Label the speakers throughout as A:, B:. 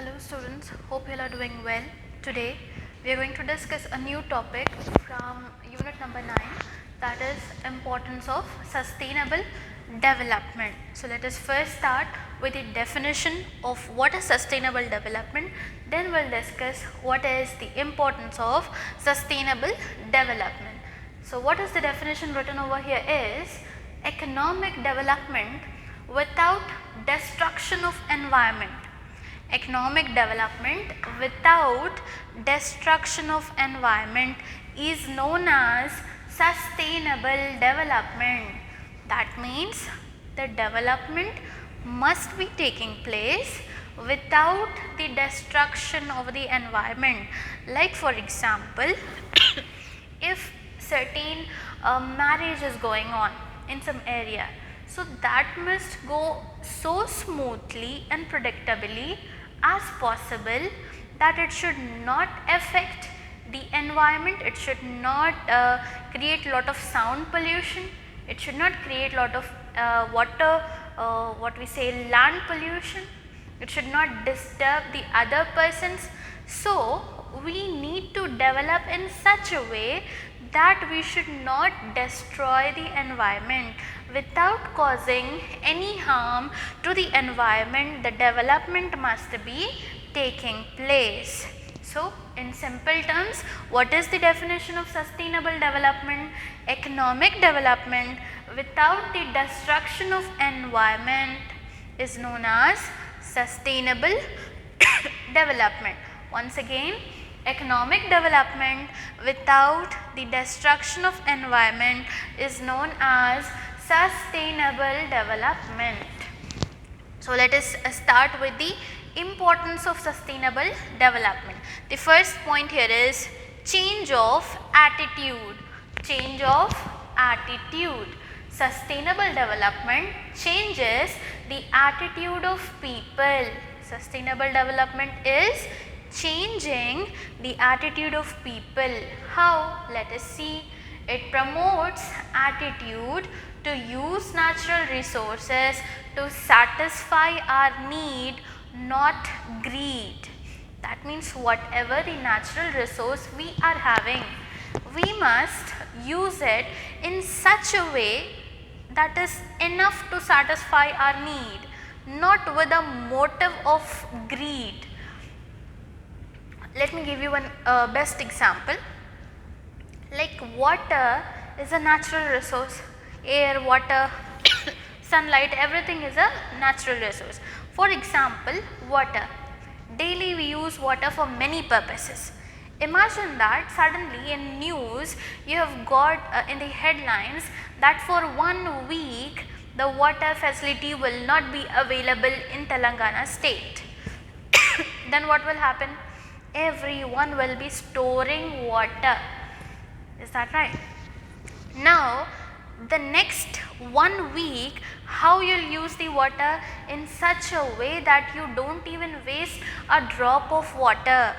A: Hello students, hope you all are doing well. Today we are going to discuss a new topic from unit number 9, that is importance of sustainable development. So let us first start with the definition of what is sustainable development, then we will discuss what is the importance of sustainable development. So what is the definition written over here is economic development without destruction of environment. Economic development without destruction of environment is known as sustainable development. That means the development must be taking place without the destruction of the environment. Like for example, if certain marriage is going on in some area, so that must go so smoothly and predictably as possible that it should not affect the environment, it should not create lot of sound pollution, it should not create lot of water, land pollution, it should not disturb the other persons. So we need to develop in such a way that we should not destroy the environment without causing any harm to the environment. The development must be taking place. So in simple terms, what is the definition of sustainable development? Economic development without the destruction of environment is known as sustainable development. Once again, economic development without the destruction of environment is known as sustainable development. So let us start with the importance of sustainable development. The first point here is change of attitude. Change of attitude. Sustainable development changes the attitude of people. Sustainable development is changing the attitude of people. How? Let us see. It promotes attitude to use natural resources to satisfy our need, not greed. That means whatever the natural resource we are having, we must use it in such a way that is enough to satisfy our need, not with a motive of greed. Let me give you one best example. Like water is a natural resource. Air, water, sunlight, everything is a natural resource. For example, water. Daily we use water for many purposes. Imagine that suddenly in news you have got in the headlines that for 1 week the water facility will not be available in Telangana state. Then what will happen? Everyone will be storing water. Is that right? Now the next 1 week, how you'll use the water in such a way that you don't even waste a drop of water.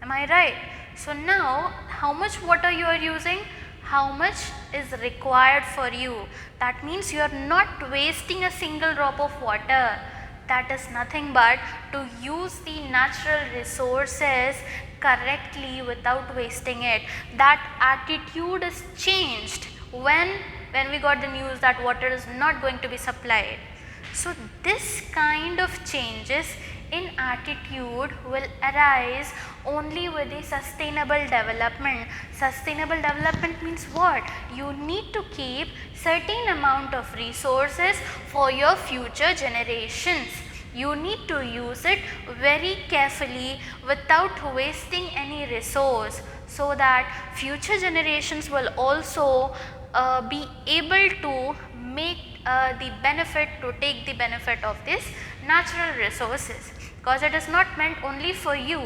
A: Am I right? So now how much water you are using? How much is required for you? That means you are not wasting a single drop of water. That is nothing but to use the natural resources correctly without wasting it. That attitude is changed when we got the news that water is not going to be supplied. So this kind of changes in attitude will arise only with the sustainable development. Sustainable development means what? You need to keep certain amount of resources for your future generations. You need to use it very carefully without wasting any resource, so that future generations will also be able to make take the benefit of these natural resources, because it is not meant only for you.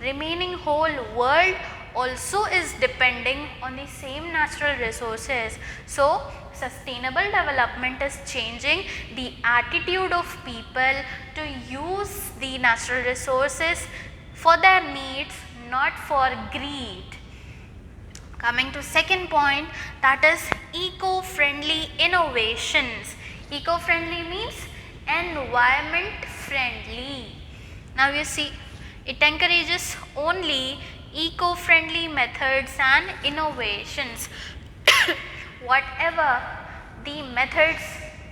A: Remaining whole world also is depending on the same natural resources. So sustainable development is changing the attitude of people to use the natural resources for their needs, not for greed. Coming to second point, that is eco-friendly innovations. Eco-friendly means environment friendly. Now you see, it encourages only eco-friendly methods and innovations. Whatever the methods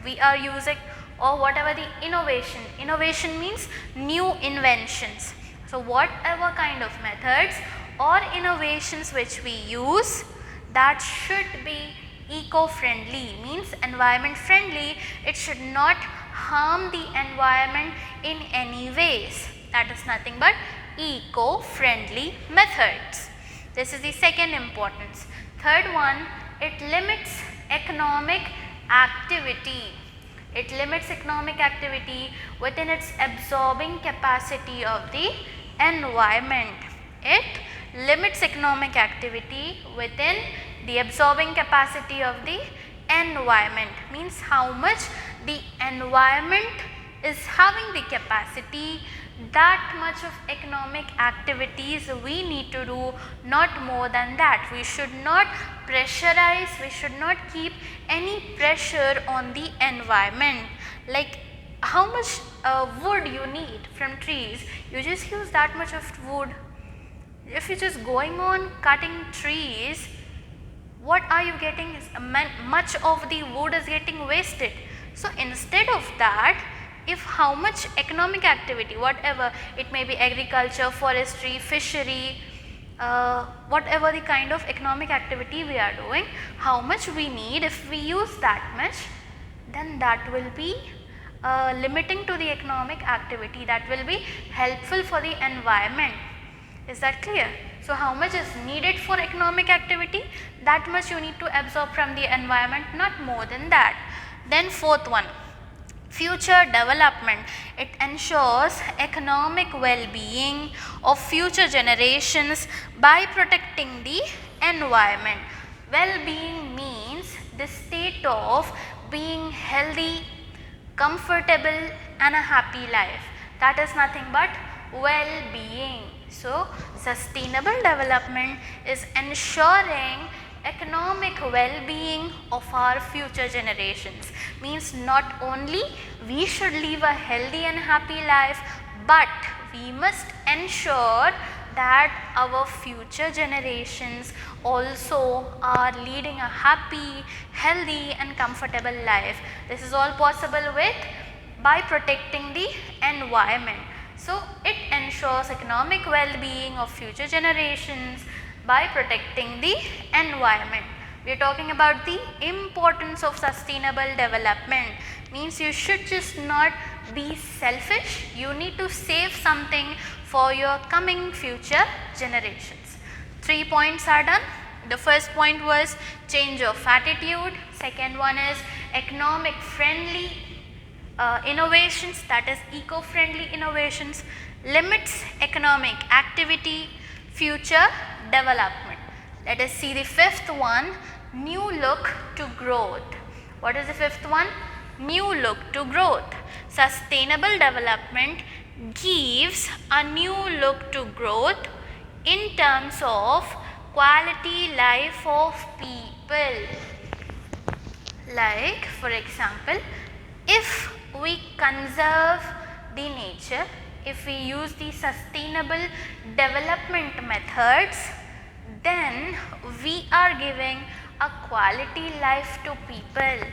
A: we are using or whatever the innovation means new inventions. So whatever kind of methods or innovations which we use, that should be eco-friendly, means environment friendly. It should not harm the environment in any ways. That is nothing but eco-friendly methods. This is the second importance. Third one, it limits economic activity. It limits economic activity within its absorbing capacity of the environment. It limits economic activity within the absorbing capacity of the environment, means how much the environment is having the capacity, that much of economic activities we need to do, not more than that. We should not pressurize, we should not keep any pressure on the environment. Like how much wood you need from trees, you just use that much of wood. If you are just going on cutting trees, what are you getting is much of the wood is getting wasted. So instead of that, if how much economic activity, whatever it may be, agriculture, forestry, fishery, whatever the kind of economic activity we are doing, how much we need, if we use that much, then that will be limiting to the economic activity, that will be helpful for the environment. Is that clear? So how much is needed for economic activity, that much you need to absorb from the environment, not more than that. Then fourth one, future development. It ensures economic well-being of future generations by protecting the environment. Well-being means the state of being healthy, comfortable and a happy life. That is nothing but well-being. So sustainable development is ensuring economic well-being of our future generations, means not only we should live a healthy and happy life, but we must ensure that our future generations also are leading a happy, healthy and comfortable life. This is all possible with by protecting the environment. So it ensures economic well-being of future generations by protecting the environment. We are talking about the importance of sustainable development, means you should just not be selfish, you need to save something for your coming future generations. 3 points are done. The first point was change of attitude, second one is economic friendly innovations, that is eco-friendly innovations, limits economic activity, future development. Let us see the fifth one, new look to growth. What is the fifth one? New look to growth. Sustainable development gives a new look to growth in terms of quality life of people. Like for example, if we conserve the nature, if we use the sustainable development methods, then we are giving a quality life to people.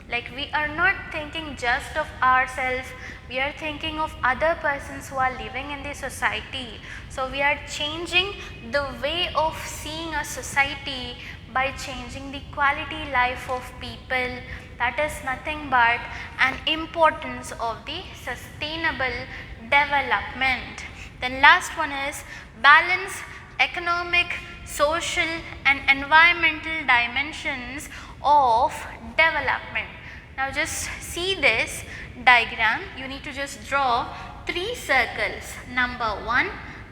A: Like we are not thinking just of ourselves, we are thinking of other persons who are living in the society. So we are changing the way of seeing a society by changing the quality life of people. That is nothing but an importance of the sustainable development. Then last one is balance economic, social and environmental dimensions of development. Now just see this diagram, you need to just draw 3 circles, number 1,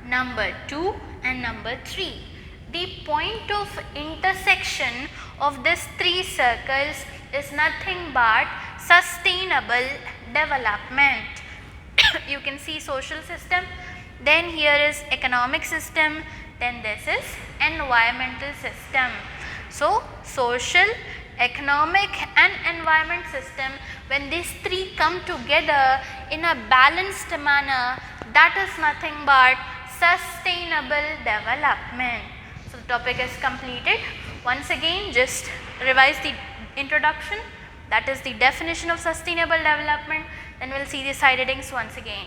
A: number 2 and number 3. The point of intersection of these 3 circles is nothing but sustainable development. You can see social system, then here is economic system, then this is environmental system. So social, economic and environment system, when these 3 come together in a balanced manner, That is nothing but sustainable development. So the topic is completed. Once again, just revise the introduction, that is the definition of sustainable development. Then we will see the side headings once again.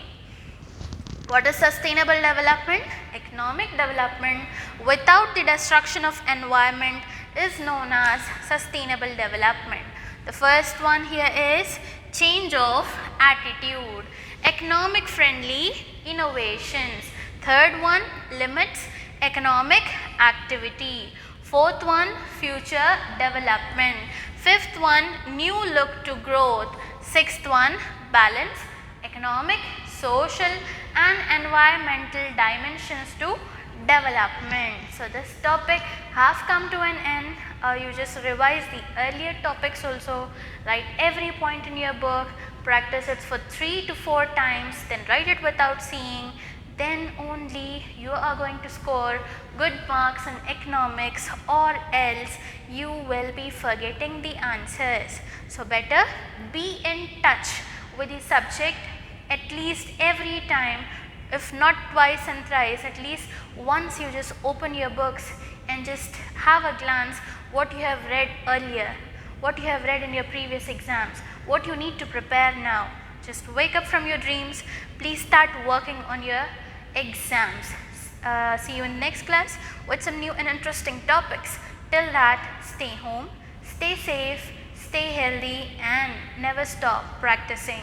A: What is sustainable development? Economic development without the destruction of environment is known as sustainable development. The first one here is change of attitude, economic friendly innovations. Third one, limits economic activity. Fourth one, future development. Fifth one, new look to growth. Sixth one, balance economic, social and environmental dimensions to development. So this topic have come to an end. You just revise the earlier topics also, write every point in your book, practice it for 3 to 4 times, then write it without seeing. Then only you are going to score good marks in economics, or else you will be forgetting the answers. So better be in touch with the subject at least every time, if not twice and thrice, at least once you just open your books and just have a glance what you have read earlier, what you have read in your previous exams, what you need to prepare now. Just wake up from your dreams, please start working on your exams. See you in next class with some new and interesting topics. Till that, stay home, stay safe, stay healthy and never stop practicing.